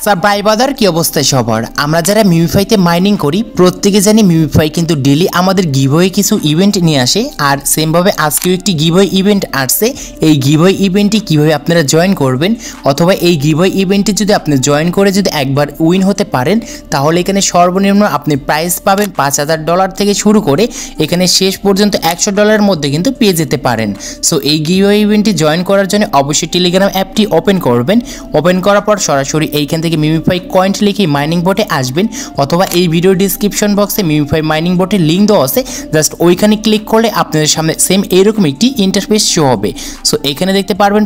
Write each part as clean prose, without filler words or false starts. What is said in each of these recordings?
WhatsApp ভাই বাদার কি অবস্থা সবার। আমরা যারা মিমিফাইতে মাইনিং করি প্রত্যেকে জানি মিমিফাই কিন্তু ডেলি আমাদের গিভওয়ে কিছু ইভেন্ট নিয়ে আসে। আর সেমভাবে আজকেও একটি গিভওয়ে ইভেন্ট আসছে। এই গিভওয়ে ইভেন্টটি কীভাবে আপনারা জয়েন করবেন অথবা এই গিভওয়ে ইভেন্টে যদি আপনি জয়েন করে যদি একবার উইন হতে পারেন তাহলে এখানে সর্বনিম্ন আপনি প্রাইস পাবেন $5000 থেকে শুরু করে এখানে শেষ পর্যন্ত $100 মধ্যে কিন্তু পেয়ে যেতে পারেন। সো এই গিভওয়ে ইভেন্টটি জয়েন করার জন্য অবশ্যই টেলিগ্রাম অ্যাপটি ওপেন করবেন। ওপেন করার পর সরাসরি এইখান থেকে মিমিফাই কয়েন্ট লিখে মাইনিং বোটে আসবেন অথবা এই ভিডিও ডিসক্রিপশন বক্সে মিমিফাই মাইনিং বোটের লিঙ্ক দেওয়া আছে, জাস্ট ওইখানে ক্লিক করলে আপনাদের সামনে সেম এইরকম একটি ইন্টারফেস শো হবে। সো এখানে দেখতে পারবেন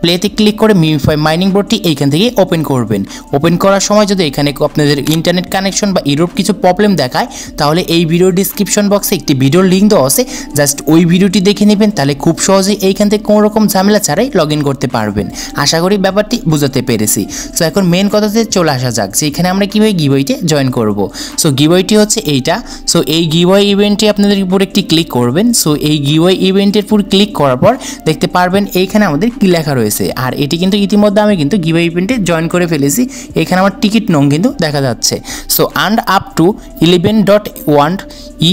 প্লেতে ক্লিক করে মিমিফাই মাইনিং বোটটি এইখান থেকে ওপেন করবেন। ওপেন করার সময় যদি এখানে আপনাদের ইন্টারনেট কানেকশন বা ইউরোপ কিছু প্রবলেম দেখায় তাহলে এই ভিডিও ডিসক্রিপশন বক্সে একটি ভিডিওর লিঙ্ক দেওয়া আছে, জাস্ট ওই ভিডিওটি দেখে নেবেন। তাহলে খুব সহজেই এইখান থেকে কোনো রকম ঝামেলা ছাড়াই লগ ইন করতে পারবেন। আশা করি ব্যাপারটি বুঝাতে পেরেছি। সো এখন মেন কথাতে চলে আসা যাক যে এখানে আমরা কীভাবে গিভওয়েতে জয়েন করব। সো গিভওয়েটি হচ্ছে এইটা। সো এই গিভওয়ে ইভেন্টে আপনাদের উপর একটি ক্লিক করবেন। সো এই গিভওয়ে ইভেন্টের উপর ক্লিক করার পর দেখতে পারবেন এইখানে আমাদের কি লেখা রয়েছে। আর এটি কিন্তু ইতিমধ্যে আমি কিন্তু গিভওয়ে ইভেন্টে জয়েন করে ফেলেছি। এখানে আমার টিকিট নং কিন্তু দেখা যাচ্ছে। So earn up to 11.1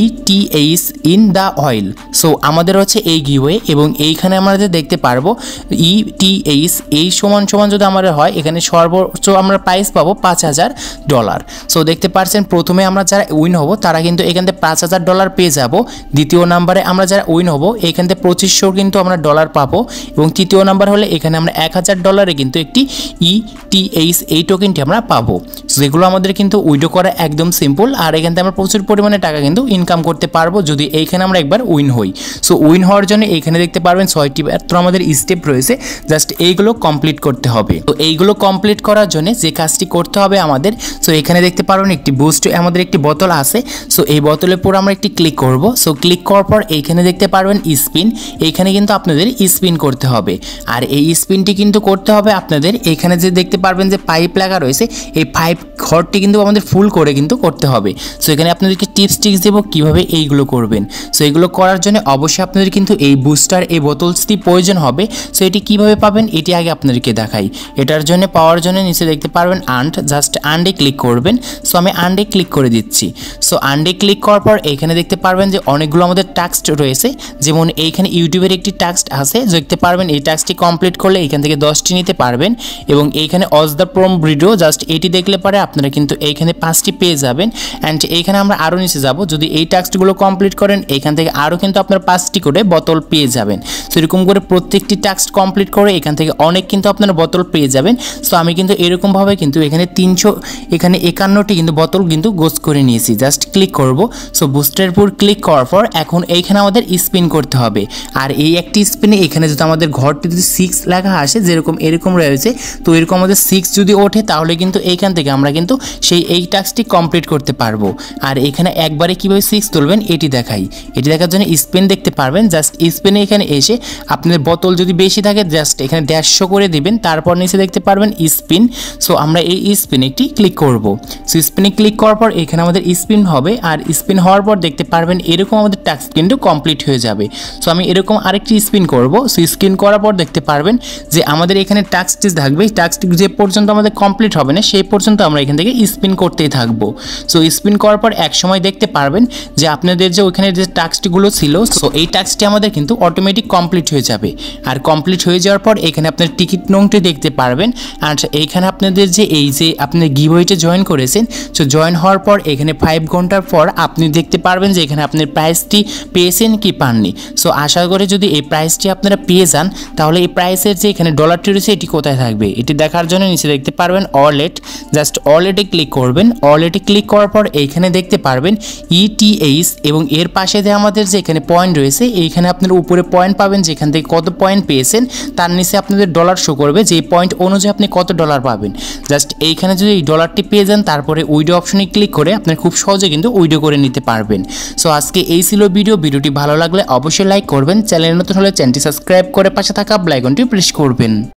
ETH in the oil. So আমাদের হচ্ছে এই গিভওয়ে এবং এইখানে আমাদের দেখতে পারবো ETH এই সমান যদি আমাদের হয় এখানে সর্বোচ্চ আমরা প্রাইস পাবো $5000। সো দেখতে পাচ্ছেন প্রথমে আমরা যারা উইন হব তারা কিন্তু এখান থেকে $5000 পেয়ে যাব। দ্বিতীয় নাম্বারে আমরা যারা উইন হব এখান থেকে 2500 কিন্তু আমরা ডলার পাবো এবং তৃতীয় নাম্বার হলে এখানে আমরা $1000 কিন্তু একটি ETH এই টোকেনটি আমরা পাবো। যেগুলো আমাদের কিন্তু উইড্রো করা একদম সিম্পল। আর এখান থেকে আমরা প্রচুর পরিমাণে টাকা কিন্তু ইনকাম করতে পারবো যদি এইখানে আমরা একবার উইন হই। সো উইন হওয়ার জন্য এখানে দেখতে পারবেন 6টি মাত্র আমাদের স্টেপ রয়েছে, জাস্ট এইগুলো কমপ্লিট করতে হবে। তো এইগুলো কমপ্লিট করার জন্য যে কাজটি করতে হবে আমাদের, সো এখানে দেখতে পারবেন একটি বুস্ট আমাদের একটি বোতল আছে। সো এই বোতলের পর আমরা একটি ক্লিক করব। সো ক্লিক করার পর এইখানে দেখতে পারবেন স্পিন, এইখানে কিন্তু আপনাদের স্পিন করতে হবে। আর এই স্পিনটি কিন্তু করতে হবে আপনাদের এখানে যে দেখতে পারবেন যে পাইপ লাগা রয়েছে এই পাইপ ঘরটি কিন্তু আমাদের ফুল করে কিন্তু করতে হবে। সো এখানে আপনাদেরকে টিপস দেবো কীভাবে এইগুলো করবেন। সো এগুলো করার জন্য অবশ্যই আপনাদের কিন্তু এই বুস্টার এই বোতলটি প্রয়োজন হবে। সো এটি কীভাবে পাবেন এটি আগে আপনাদেরকে দেখাই। এটার জন্য পাওয়ার জন্য নিচে দেখতে পারবেন আর্নড, জাস্ট আর্নডে ক্লিক করবেন। সো আমি আর্নডে ক্লিক করে দিচ্ছি। সো আর্নডে ক্লিক করার পর এখানে দেখতে পারবেন যে অনেকগুলো আমাদের টাস্ক রয়েছে, যেমন এইখানে ইউটিউবের একটি টাস্ক আছে দেখতে পারবেন। এই টাস্কটি কমপ্লিট করলে এখান থেকে 10টি নিতে পারবেন এবং এইখানে অজ দ্য প্রম ভিডিও জাস্ট এটি দেখলে পরে আপনারা কিন্তু এইখানে 5টি পেয়ে যাবেন। অ্যান্ড এইখানে আমরা আরও নিচে যাব, যদি এই টাস্কগুলো কমপ্লিট করেন এখান থেকে আরও কিন্তু আপনারা 5টি করে বোতল পেয়ে যাবেন। সো এরকম করে প্রত্যেকটি টাস্ক কমপ্লিট করে এখান থেকে অনেক কিন্তু আপনারা বোতল পেয়ে যাবেন। সো আমি কিন্তু এরকমভাবে কিন্তু এখানে 351টি কিন্তু বোতল কিন্তু গোছ করে নিয়েছি। জাস্ট ক্লিক করব। সো বুস্টের উপর ক্লিক করার পর এখন এইখানে আমাদের স্পিন করতে হবে। আর এই একটি স্পিনে এখানে যদি আমাদের ঘরটি যদি 6 লেখা আসে যেরকম এরকম রয়েছে, তো এরকম আমাদের 6 যদি ওঠে তাহলে কিন্তু এইখান থেকে আমরা কিন্তু এই টাস্কটি কমপ্লিট করতে পারবো। আর এখানে একবারে কীভাবে 6 তুলবেন এটি দেখাই। এটি দেখার জন্য স্পিন দেখতে পারবেন, জাস্ট স্পিনে এখানে এসে আপনাদের বোতল যদি বেশি থাকে জাস্ট এখানে 150 করে দিবেন। তারপর নিচে দেখতে পারবেন স্পিন। সো আমরা এই স্পিনে একটি ক্লিক করব। সো স্পিনে ক্লিক করার পর এখানে আমাদের স্পিন হবে। আর স্পিন হওয়ার পর দেখতে পারবেন এরকম আমাদের টাস্ক কিন্তু কমপ্লিট হয়ে যাবে। সো আমি এরকম আরেকটি স্পিন করব। সো স্পিন করার পর দেখতে পারবেন যে আমাদের এখানে টাস্কটি থাকবে। টাস্কটি যে পর্যন্ত আমাদের কমপ্লিট হবে না সেই পর্যন্ত আমরা এখান থেকে স্পিন করতেই থাকবো। সো স্পিন করার পর এক সময় দেখতে পারবেন যে আপনাদের যে ওইখানে যে টাস্কটিগুলো ছিল সো এই টাস্কটি আমাদের কিন্তু অটোমেটিক কমপ্লিট হয়ে যাবে। আর কমপ্লিট হয়ে যাওয়ার পর এখানে আপনার টিকিট নংটি দেখতে পারবেন। আর এইখানে আপনাদের যে এই যে আপনি গিভওয়েতে জয়েন করেছেন, সো জয়েন হওয়ার পর এখানে 5 ঘন্টার পর আপনি দেখতে পারবেন যে এখানে আপনার প্রাইসটি পেয়েছেন কি পাননি। সো আশা করি যদি এই প্রাইসটি আপনারা পেয়ে যান তাহলে এই প্রাইসের যে এখানে ডলারটি রয়েছে এটি কোথায় থাকবে এটি দেখার জন্য নিচে দেখতে পারবেন ওয়ালেট, জাস্ট ওয়ালেটে ক্লিক করবেন। ওয়ালেটে ক্লিক করার পর এইখানে দেখতে পারবেন ETH এবং এর পাশে যে আমাদের যে এখানে পয়েন্ট রয়েছে এইখানে আপনার উপরে পয়েন্ট পাবেন যেখান থেকে কত পয়েন্ট পেয়েছেন, তার নিচে আপনাদের ডলার শো করবে যে পয়েন্ট অনুযায়ী আপনি কত ডলার পাবেন। জাস্ট এইখানে যদি এই ডলারটি পেয়ে যান তারপরে উইডো অপশনে ক্লিক করে আপনার খুব সহজে কিন্তু উইডো করে নিতে পারবেন। সো আজকে এই ছিল ভিডিওটি ভালো লাগলে অবশ্যই লাইক করবেন, চ্যানেলে নতুন হলে চ্যানেলটি সাবস্ক্রাইব করে পাশে থাকা বেল আইকনটি প্রেস করবেন।